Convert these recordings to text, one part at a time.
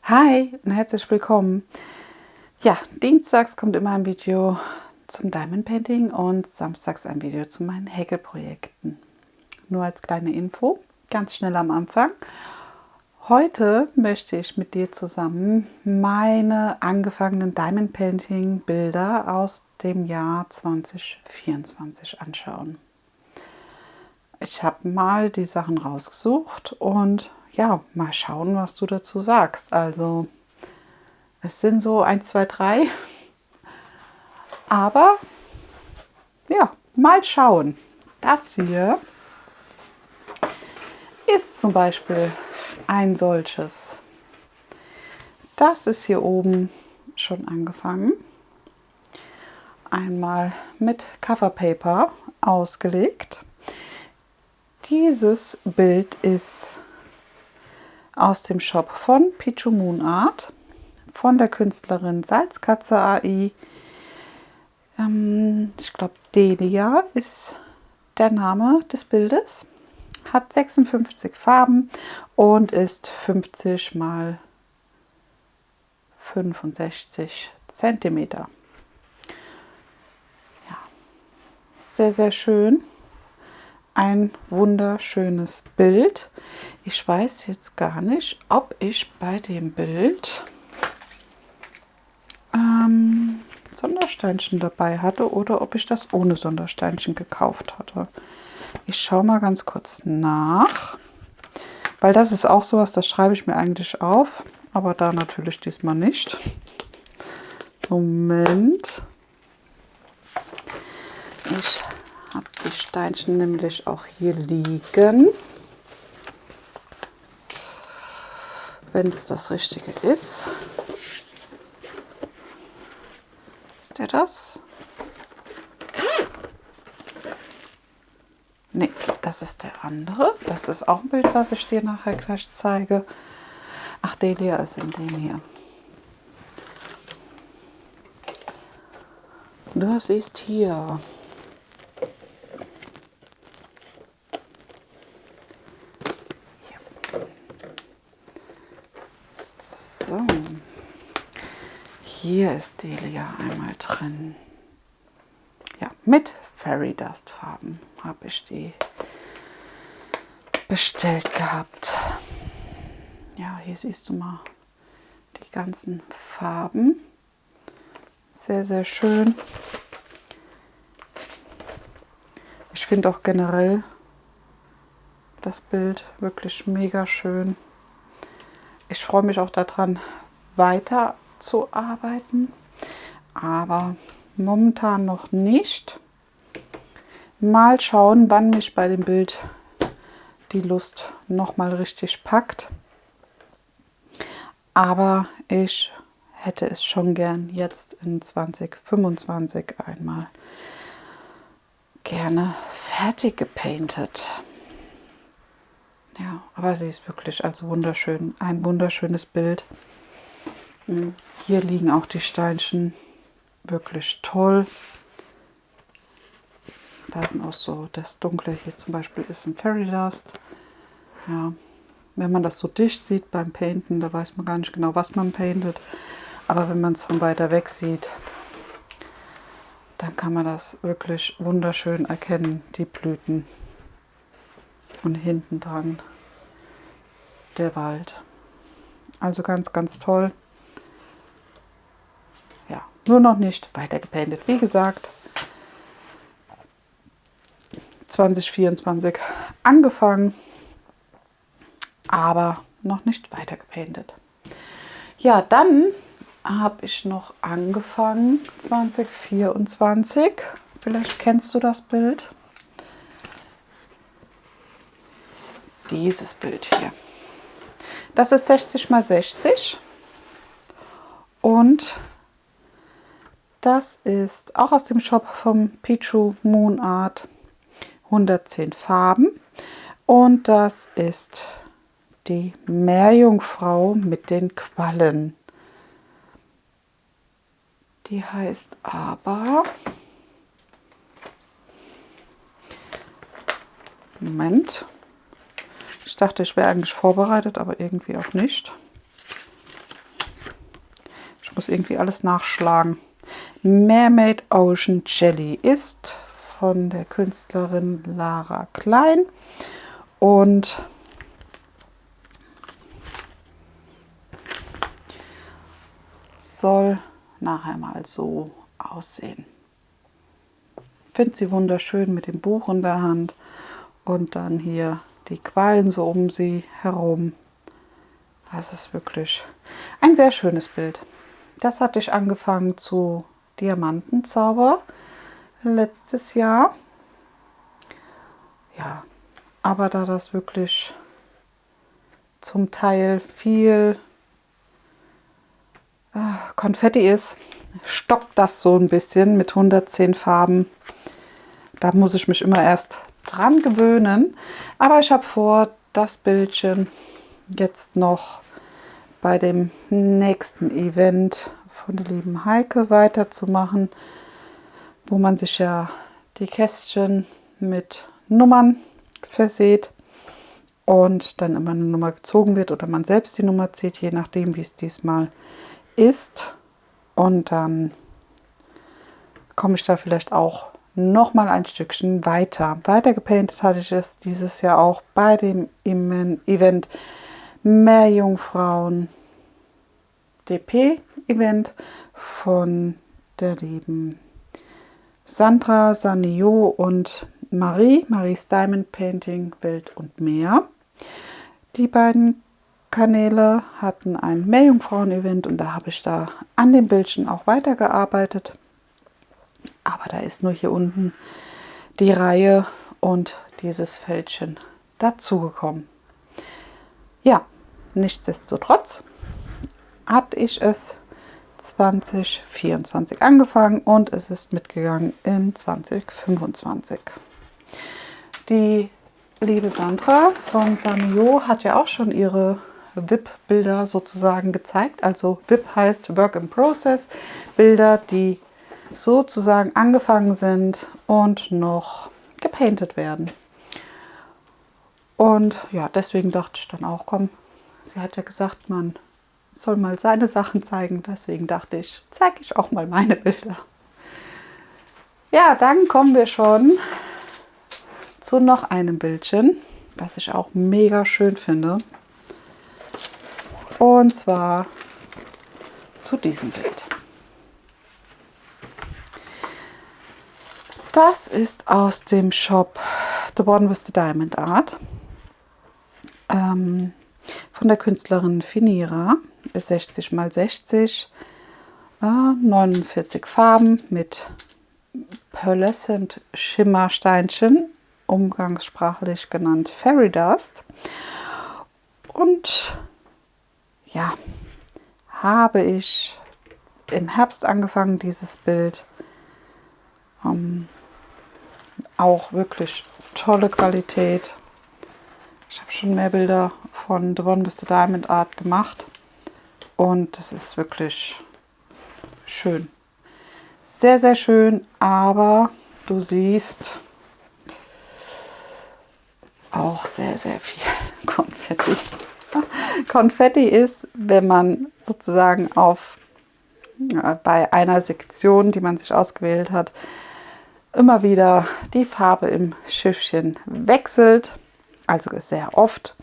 Hi und herzlich willkommen. Ja, dienstags kommt immer ein Video zum Diamond Painting und samstags ein Video zu meinen Häkelprojekten. Nur als kleine Info, ganz schnell am Anfang. Heute möchte ich mit dir zusammen meine angefangenen Diamond Painting Bilder aus dem Jahr 2024 anschauen. Ich habe mal die Sachen rausgesucht und ja, mal schauen, was du dazu sagst. Also es sind so 1, 2, 3. Aber ja, mal schauen. Das hier ist zum Beispiel ein solches. Das ist hier oben schon angefangen. Einmal mit Coverpaper ausgelegt. Dieses Bild ist aus dem Shop von Pichu Moon Art von der Künstlerin Salzkatze AI. Ich glaube, Delia ist der Name des Bildes. Hat 56 Farben und ist 50 mal 65 Zentimeter. Ja, sehr, sehr schön. Ein wunderschönes Bild. Ich weiß jetzt gar nicht, ob ich bei dem Bild Sondersteinchen dabei hatte oder ob ich das ohne Sondersteinchen gekauft hatte. Ich schaue mal ganz kurz nach, weil das ist auch sowas, das schreibe ich mir eigentlich auf, aber da natürlich diesmal nicht. Moment. Ich habe die Steinchen nämlich auch hier liegen. Wenn es das Richtige ist. Ist der das? Nee, das ist der andere. Das ist auch ein Bild, was ich dir nachher gleich zeige. Ach, Delia ist in dem hier. Du siehst hier. So. Hier ist Delia einmal drin. Ja, mit Fairy Dust Farben habe ich die bestellt gehabt. Ja, hier siehst du mal die ganzen Farben. Sehr, sehr schön. Ich finde auch generell das Bild wirklich mega schön. Ich freue mich auch daran, weiter zu arbeiten, aber momentan noch nicht. Mal schauen, wann mich bei dem Bild die Lust noch mal richtig packt. Aber ich hätte es schon gern jetzt in 2025 einmal gerne fertig gepaintet. Ja, aber sie ist wirklich also wunderschön, ein wunderschönes Bild. Hier liegen auch die Steinchen wirklich toll. Da sind auch so, das Dunkle hier zum Beispiel ist ein Fairy Dust. Ja, wenn man das so dicht sieht beim Painten, da weiß man gar nicht genau, was man paintet. Aber wenn man es von weiter weg sieht, dann kann man das wirklich wunderschön erkennen, die Blüten. Und hinten dran der Wald. Also ganz, ganz toll. Ja, nur noch nicht weiter gepaintet. Wie gesagt, 2024 angefangen, aber noch nicht weiter gepaintet. Ja, dann habe ich noch angefangen 2024. Vielleicht kennst du das Bild. Dieses Bild hier. Das ist 60 x 60 und das ist auch aus dem Shop vom Pichu Moon Art. 110 Farben und das ist die Meerjungfrau mit den Quallen. Die heißt aber, Moment, ich dachte, ich wäre eigentlich vorbereitet, aber irgendwie auch nicht. Ich muss irgendwie alles nachschlagen. Mermaid Ocean Jelly ist von der Künstlerin Lara Klein und soll nachher mal so aussehen. Ich finde sie wunderschön mit dem Buch in der Hand und dann hier die Quallen so um sie herum. Das ist wirklich ein sehr schönes Bild. Das hatte ich angefangen zu Diamantenzauber letztes Jahr. Ja, aber da das wirklich zum Teil viel Konfetti ist, stockt das so ein bisschen mit 110 Farben. Da muss ich mich immer erst dran gewöhnen. Aber ich habe vor, das Bildchen jetzt noch bei dem nächsten Event von der lieben Heike weiterzumachen, wo man sich ja die Kästchen mit Nummern verseht und dann immer eine Nummer gezogen wird oder man selbst die Nummer zieht, je nachdem, wie es diesmal ist. Und dann komme ich da vielleicht auch noch mal ein Stückchen weiter. Weiter gepaintet hatte ich es dieses Jahr auch bei dem Event Meerjungfrauen DP Event von der lieben Sandra Sanio und Marie's Diamond Painting Welt und Meer. Die beiden Kanäle hatten ein Meerjungfrauen-Event und da habe ich da an den Bildchen auch weitergearbeitet. Aber da ist nur hier unten die Reihe und dieses Fältchen dazugekommen. Ja, nichtsdestotrotz hatte ich es 2024 angefangen und es ist mitgegangen in 2025. Die liebe Sandra von Sanio hat ja auch schon ihre WIP-Bilder sozusagen gezeigt. Also WIP heißt Work in Process, Bilder, die sozusagen angefangen sind und noch gepaintet werden. Und ja, deswegen dachte ich dann auch, komm, sie hat ja gesagt, man soll mal seine Sachen zeigen. Deswegen dachte ich, zeige ich auch mal meine Bilder. Ja, dann kommen wir schon zu noch einem Bildchen, was ich auch mega schön finde. Und zwar zu diesem Bild. Das ist aus dem Shop The One with the Diamond Art von der Künstlerin Finira. Ist 60 x 60, 49 Farben mit Pearlescent Schimmersteinchen, umgangssprachlich genannt Fairy Dust. Und ja, habe ich im Herbst angefangen, dieses Bild. Auch wirklich tolle Qualität. Ich habe schon mehr Bilder von The One with the Diamond Art gemacht und das ist wirklich schön. Sehr, sehr schön, aber du siehst auch sehr, sehr viel Konfetti. Konfetti ist, wenn man sozusagen bei einer Sektion, die man sich ausgewählt hat, immer wieder die Farbe im Schiffchen wechselt, also sehr oft.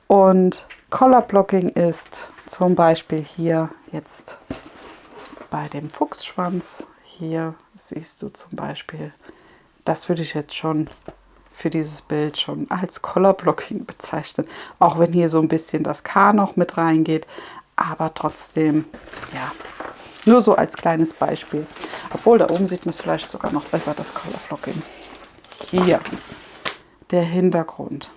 Und Color Blocking ist zum Beispiel hier jetzt bei dem Fuchsschwanz. Hier siehst du zum Beispiel, das würde ich jetzt schon für dieses Bild schon als Color Blocking bezeichnen. Auch wenn hier so ein bisschen das K noch mit reingeht, aber trotzdem, ja, nur so als kleines Beispiel. Obwohl, da oben sieht man es vielleicht sogar noch besser, das Color Blocking. Hier, der Hintergrund.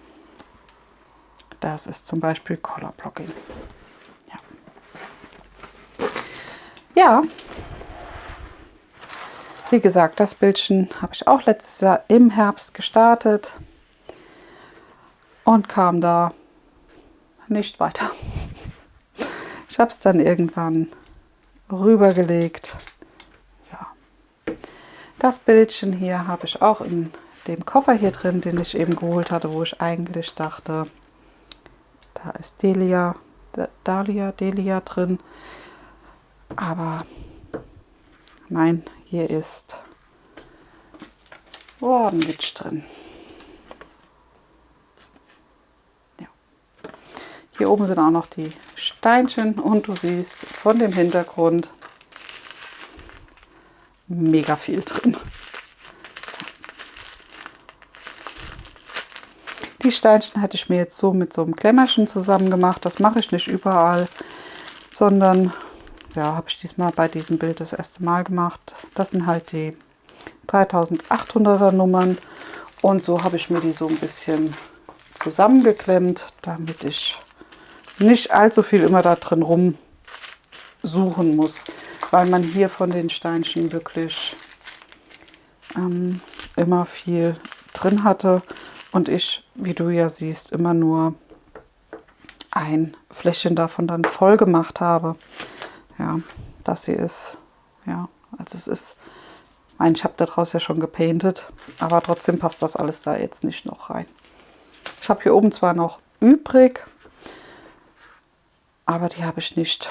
Das ist zum Beispiel Color Blocking. Ja. Ja. Wie gesagt, das Bildchen habe ich auch letztes Jahr im Herbst gestartet und kam da nicht weiter. Ich habe es dann irgendwann rübergelegt. Ja. Das Bildchen hier habe ich auch in dem Koffer hier drin, den ich eben geholt hatte, wo ich eigentlich dachte, da ist Delia drin. Aber nein, hier ist ordentlich drin. Ja. Hier oben sind auch noch die Steinchen und du siehst von dem Hintergrund mega viel drin. Die Steinchen hatte ich mir jetzt so mit so einem Klemmerchen zusammen gemacht. Das mache ich nicht überall, sondern ja, habe ich diesmal bei diesem Bild das erste Mal gemacht. Das sind halt die 3800er Nummern und so habe ich mir die so ein bisschen zusammengeklemmt, damit ich nicht allzu viel immer da drin rumsuchen muss, weil man hier von den Steinchen wirklich immer viel drin hatte und ich, wie du ja siehst, immer nur ein Fläschchen davon dann voll gemacht habe. Ja, das hier ist, ja, also es ist, ich habe daraus ja schon gepainted, aber trotzdem passt das alles da jetzt nicht noch rein. Ich habe hier oben zwar noch übrig, aber die habe ich nicht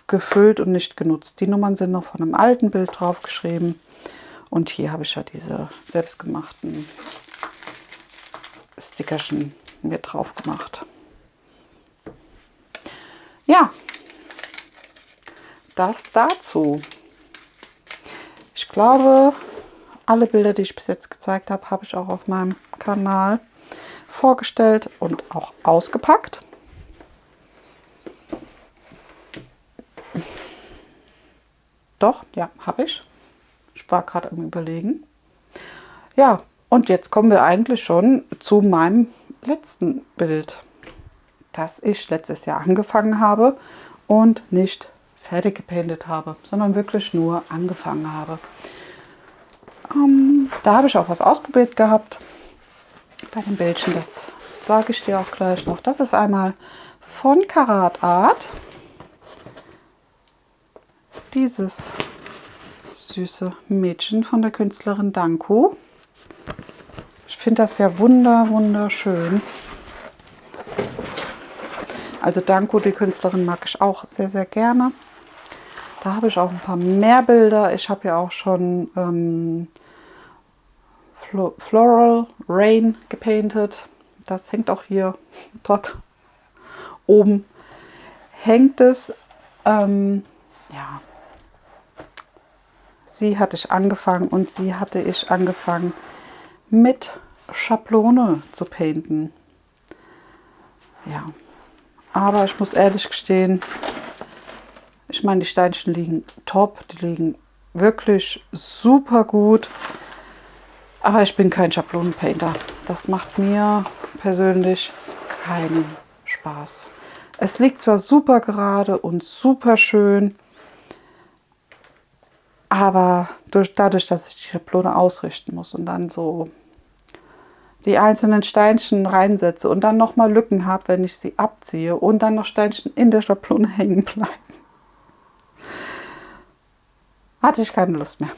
gefüllt und nicht genutzt. Die Nummern sind noch von einem alten Bild drauf geschrieben und hier habe ich ja diese selbstgemachten Stickerchen mir drauf gemacht. Ja, das dazu. Ich glaube, alle Bilder, die ich bis jetzt gezeigt habe, habe ich auch auf meinem Kanal vorgestellt und auch ausgepackt. Doch, ja, habe ich. Ich war gerade am Überlegen. Ja, und jetzt kommen wir eigentlich schon zu meinem letzten Bild, das ich letztes Jahr angefangen habe und nicht fertig gepaintet habe, sondern wirklich nur angefangen habe. Da habe ich auch was ausprobiert gehabt bei dem Bildchen, das sage ich dir auch gleich noch. Das ist einmal von Karat Art dieses süße Mädchen von der Künstlerin Danko. Ich finde das ja wunderschön. Also Danko, die Künstlerin, mag ich auch sehr, sehr gerne. Da habe ich auch ein paar mehr Bilder. Ich habe ja auch schon Floral Rain gepainted. Das hängt auch hier, dort oben hängt es. Ja, sie hatte ich angefangen und sie hatte ich angefangen mit Schablone zu painten. Ja, aber ich muss ehrlich gestehen, ich meine, die Steinchen liegen top, die liegen wirklich super gut, aber ich bin kein Schablonenpainter. Das macht mir persönlich keinen Spaß. Es liegt zwar super gerade und super schön, aber dadurch, dass ich die Schablone ausrichten muss und dann so die einzelnen Steinchen reinsetze und dann nochmal Lücken habe, wenn ich sie abziehe und dann noch Steinchen in der Schablone hängen bleiben, hatte ich keine Lust mehr.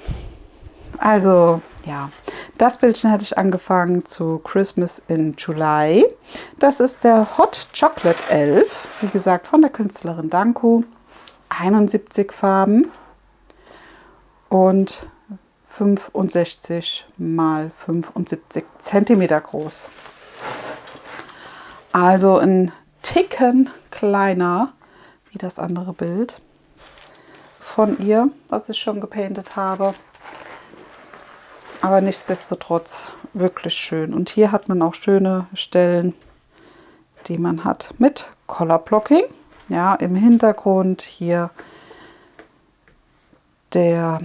Also ja, das Bildchen hatte ich angefangen zu Christmas in July. Das ist der Hot Chocolate Elf, wie gesagt von der Künstlerin Danko. 71 Farben und 65 mal 75 cm groß. Also ein Ticken kleiner wie das andere Bild von ihr, was ich schon gepaintet habe. Aber nichtsdestotrotz wirklich schön. Und hier hat man auch schöne Stellen, die man hat mit Color Blocking. Ja, im Hintergrund hier der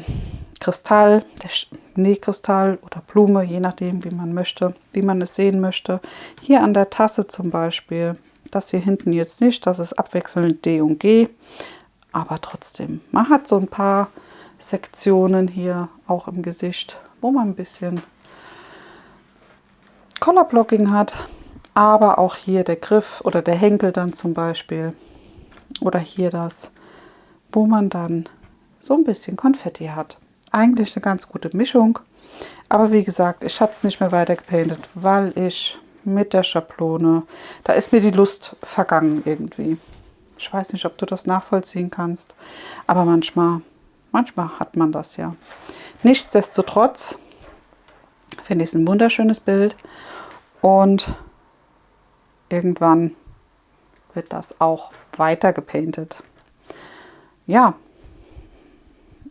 Kristall, der Schneekristall oder Blume, je nachdem, wie man möchte, wie man es sehen möchte. Hier an der Tasse zum Beispiel, das hier hinten jetzt nicht, das ist abwechselnd D und G, aber trotzdem, man hat so ein paar Sektionen hier auch im Gesicht, wo man ein bisschen Color Blocking hat, aber auch hier der Griff oder der Henkel dann zum Beispiel oder hier das, wo man dann so ein bisschen Konfetti hat. Eigentlich eine ganz gute Mischung, aber wie gesagt, ich hatte es nicht mehr weiter gepaintet, weil ich mit der Schablone, da ist mir die Lust vergangen irgendwie. Ich weiß nicht, ob du das nachvollziehen kannst, aber manchmal hat man das ja. Nichtsdestotrotz finde ich es ein wunderschönes Bild und irgendwann wird das auch weiter gepaintet. Ja,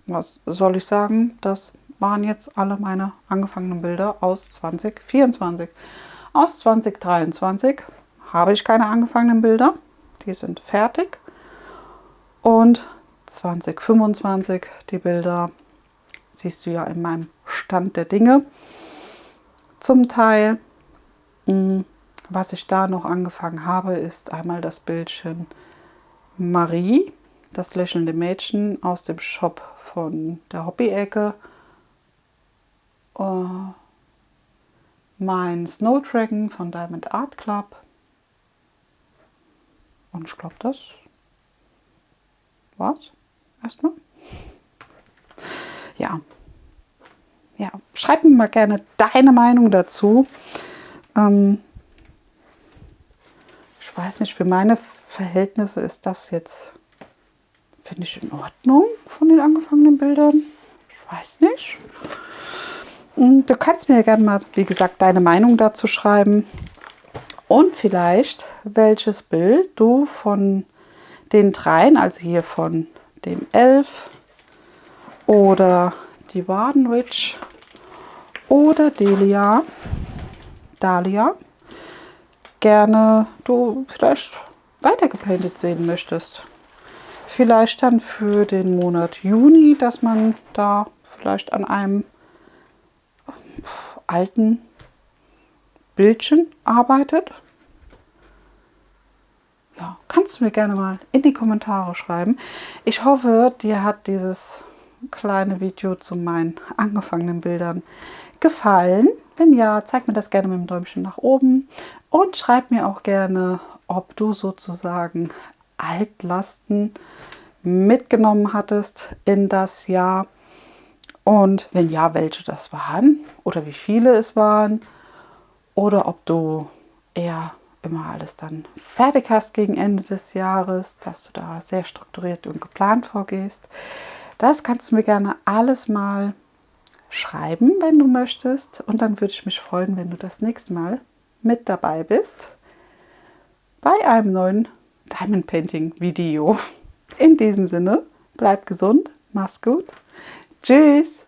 was soll ich sagen? Das waren jetzt alle meine angefangenen Bilder aus 2024. Aus 2023 habe ich keine angefangenen Bilder. Die sind fertig. Und 2025, die Bilder, siehst du ja in meinem Stand der Dinge. Zum Teil, was ich da noch angefangen habe, ist einmal das Bildchen Marie, das lächelnde Mädchen aus dem Shop von der Hobby-Ecke. Mein Snow Dragon von Diamond Art Club. Und ich glaube, das war's erstmal. Ja. Ja, schreib mir mal gerne deine Meinung dazu. Ich weiß nicht, für meine Verhältnisse ist das jetzt, finde ich, in Ordnung von den angefangenen Bildern. Ich weiß nicht. Du kannst mir ja gerne mal, wie gesagt, deine Meinung dazu schreiben. Und vielleicht, welches Bild du von den dreien, also hier von dem Elf oder die Wardenwitch oder Dahlia, gerne du vielleicht weitergepaintet sehen möchtest. Vielleicht dann für den Monat Juni, dass man da vielleicht an einem alten Bildchen arbeitet. Ja, kannst du mir gerne mal in die Kommentare schreiben. Ich hoffe, dir hat dieses kleine Video zu meinen angefangenen Bildern gefallen. Wenn ja, zeig mir das gerne mit dem Däumchen nach oben und schreib mir auch gerne, ob du sozusagen Altlasten mitgenommen hattest in das Jahr und wenn ja, welche das waren oder wie viele es waren oder ob du eher immer alles dann fertig hast gegen Ende des Jahres, dass du da sehr strukturiert und geplant vorgehst. Das kannst du mir gerne alles mal schreiben, wenn du möchtest. Und dann würde ich mich freuen, wenn du das nächste Mal mit dabei bist bei einem neuen Diamond Painting Video. In diesem Sinne, bleib gesund, mach's gut. Tschüss!